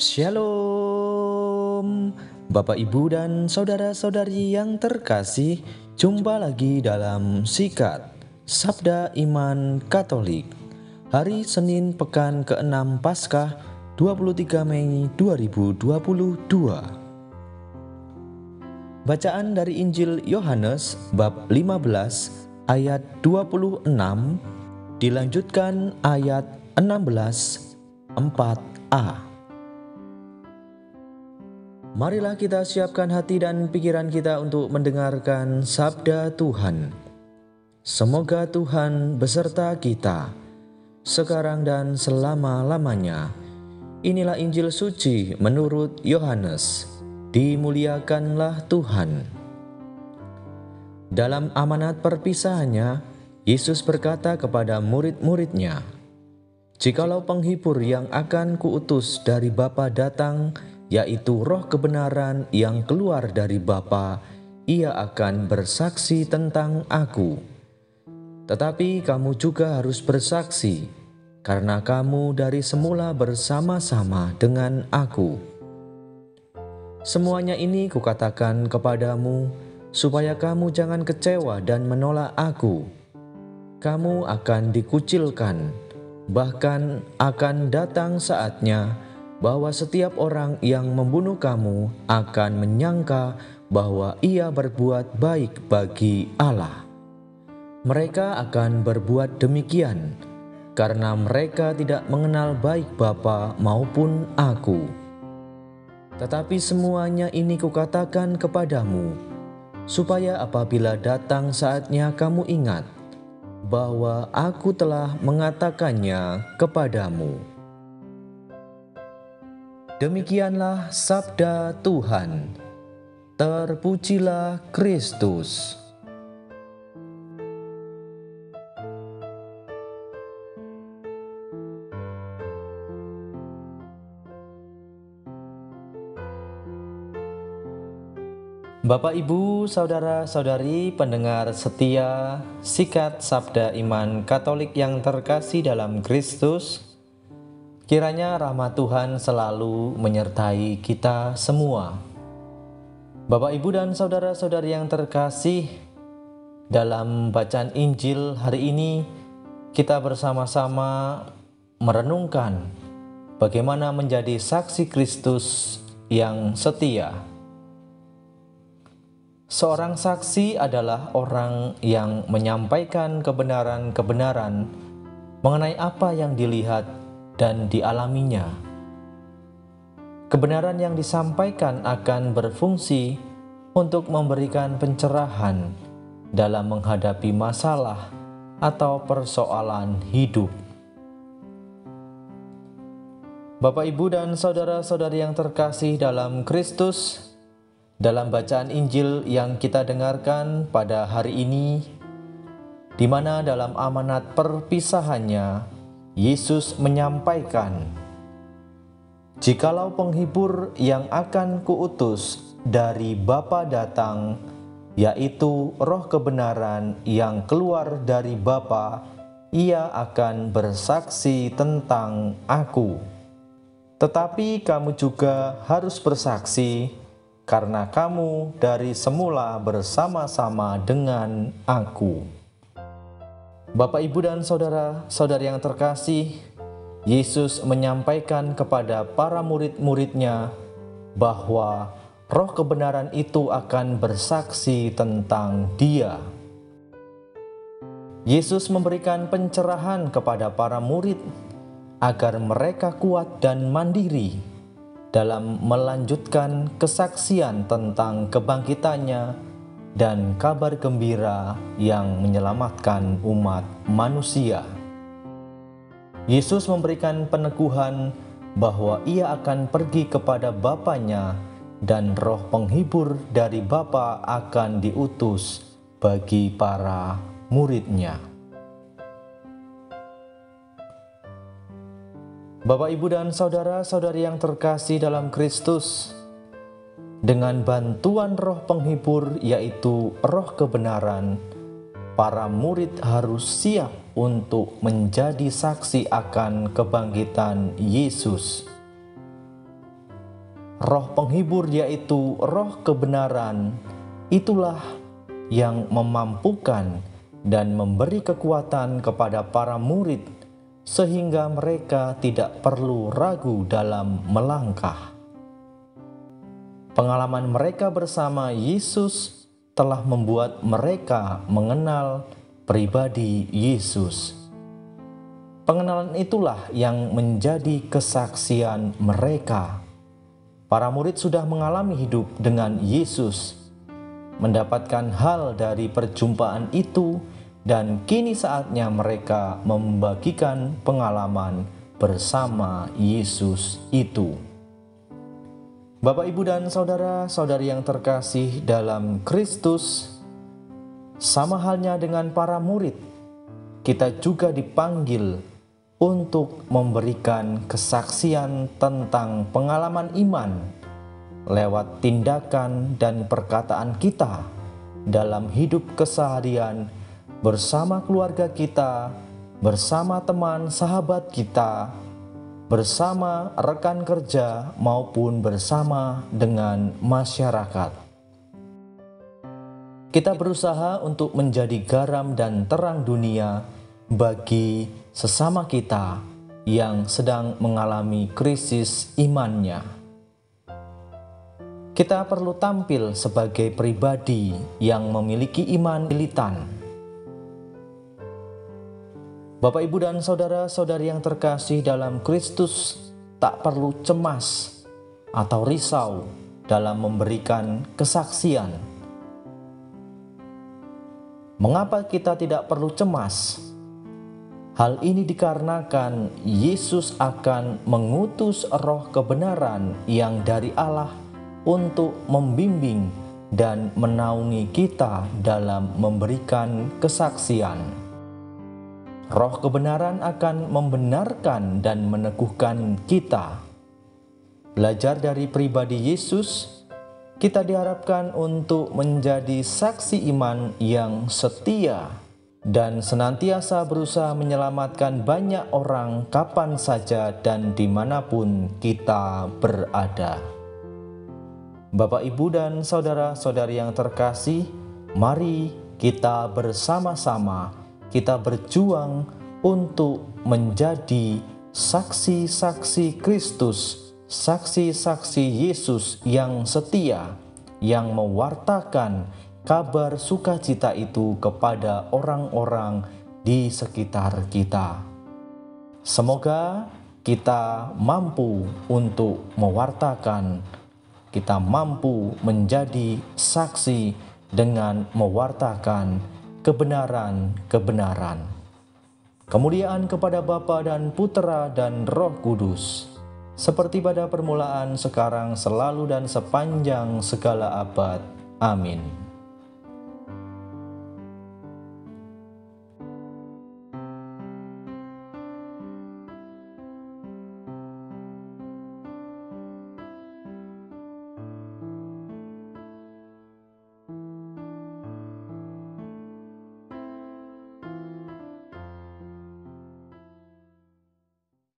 Shalom, Bapak Ibu dan saudara-saudari yang terkasih, jumpa lagi dalam Sikat Sabda Iman Katolik. Hari Senin pekan ke-6 Paskah 23 Mei 2022. Bacaan dari Injil Yohanes bab 15 ayat 26 dilanjutkan ayat 16 4a. Marilah kita siapkan hati dan pikiran kita untuk mendengarkan sabda Tuhan. Semoga Tuhan beserta kita, sekarang dan selama-lamanya. Inilah Injil suci menurut Yohanes. Dimuliakanlah Tuhan. Dalam amanat perpisahannya, Yesus berkata kepada murid-muridnya, "Jikalau penghibur yang akan kuutus dari Bapa datang, yaitu Roh kebenaran yang keluar dari Bapa, Ia akan bersaksi tentang Aku. Tetapi kamu juga harus bersaksi, karena kamu dari semula bersama-sama dengan Aku. Semuanya ini kukatakan kepadamu, supaya kamu jangan kecewa dan menolak Aku. Kamu akan dikucilkan, bahkan akan datang saatnya bahwa setiap orang yang membunuh kamu akan menyangka bahwa ia berbuat baik bagi Allah. Mereka akan berbuat demikian karena mereka tidak mengenal baik Bapa maupun Aku. Tetapi semuanya ini kukatakan kepadamu, supaya apabila datang saatnya kamu ingat bahwa Aku telah mengatakannya kepadamu." Demikianlah sabda Tuhan. Terpujilah Kristus. Bapak, Ibu, saudara-saudari pendengar setia Sikat Sabda Iman Katolik yang terkasih dalam Kristus, kiranya rahmat Tuhan selalu menyertai kita semua. Bapak, Ibu, dan saudara-saudari yang terkasih, dalam bacaan Injil hari ini kita bersama-sama merenungkan bagaimana menjadi saksi Kristus yang setia. Seorang saksi adalah orang yang menyampaikan kebenaran-kebenaran mengenai apa yang dilihat dan dialaminya. Kebenaran yang disampaikan akan berfungsi untuk memberikan pencerahan dalam menghadapi masalah atau persoalan hidup. Bapak, Ibu, dan saudara-saudari yang terkasih dalam Kristus, dalam bacaan Injil yang kita dengarkan pada hari ini, di mana dalam amanat perpisahannya Yesus menyampaikan, "Jikalau penghibur yang akan kuutus dari Bapa datang, yaitu Roh kebenaran yang keluar dari Bapa, Ia akan bersaksi tentang Aku. Tetapi kamu juga harus bersaksi, karena kamu dari semula bersama-sama dengan Aku." Bapak, Ibu, dan saudara-saudari yang terkasih, Yesus menyampaikan kepada para murid-muridnya bahwa Roh kebenaran itu akan bersaksi tentang Dia. Yesus memberikan pencerahan kepada para murid agar mereka kuat dan mandiri dalam melanjutkan kesaksian tentang kebangkitannya dan kabar gembira yang menyelamatkan umat manusia. Yesus memberikan peneguhan bahwa Ia akan pergi kepada Bapanya dan Roh penghibur dari Bapa akan diutus bagi para murid-Nya. Bapak, Ibu, dan saudara-saudari yang terkasih dalam Kristus, dengan bantuan Roh penghibur yaitu Roh kebenaran, para murid harus siap untuk menjadi saksi akan kebangkitan Yesus. Roh penghibur, yaitu Roh kebenaran, itulah yang memampukan dan memberi kekuatan kepada para murid sehingga mereka tidak perlu ragu dalam melangkah. Pengalaman mereka bersama Yesus telah membuat mereka mengenal pribadi Yesus. Pengenalan itulah yang menjadi kesaksian mereka. Para murid sudah mengalami hidup dengan Yesus, mendapatkan hal dari perjumpaan itu, dan kini saatnya mereka membagikan pengalaman bersama Yesus itu. Bapak, Ibu, dan saudara-saudari yang terkasih dalam Kristus, sama halnya dengan para murid, kita juga dipanggil untuk memberikan kesaksian tentang pengalaman iman lewat tindakan dan perkataan kita dalam hidup keseharian bersama keluarga kita, bersama teman sahabat kita, bersama rekan kerja, maupun bersama dengan masyarakat. Kita berusaha untuk menjadi garam dan terang dunia bagi sesama kita yang sedang mengalami krisis imannya. Kita perlu tampil sebagai pribadi yang memiliki iman militan. Bapak, Ibu, dan saudara-saudari yang terkasih dalam Kristus tak perlu cemas atau risau dalam memberikan kesaksian. Mengapa kita tidak perlu cemas? Hal ini dikarenakan Yesus akan mengutus Roh kebenaran yang dari Allah untuk membimbing dan menaungi kita dalam memberikan kesaksian. Roh kebenaran akan membenarkan dan meneguhkan kita. Belajar dari pribadi Yesus, kita diharapkan untuk menjadi saksi iman yang setia dan senantiasa berusaha menyelamatkan banyak orang kapan saja dan dimanapun kita berada. Bapak, Ibu, dan saudara-saudari yang terkasih, mari kita bersama-sama kita berjuang untuk menjadi saksi-saksi Kristus, saksi-saksi Yesus yang setia, yang mewartakan kabar sukacita itu kepada orang-orang di sekitar kita. Semoga kita mampu untuk mewartakan, kita mampu menjadi saksi dengan mewartakan kebenaran-kebenaran. Kemuliaan kepada Bapa dan Putera dan Roh Kudus, seperti pada permulaan, sekarang, selalu, dan sepanjang segala abad. Amin.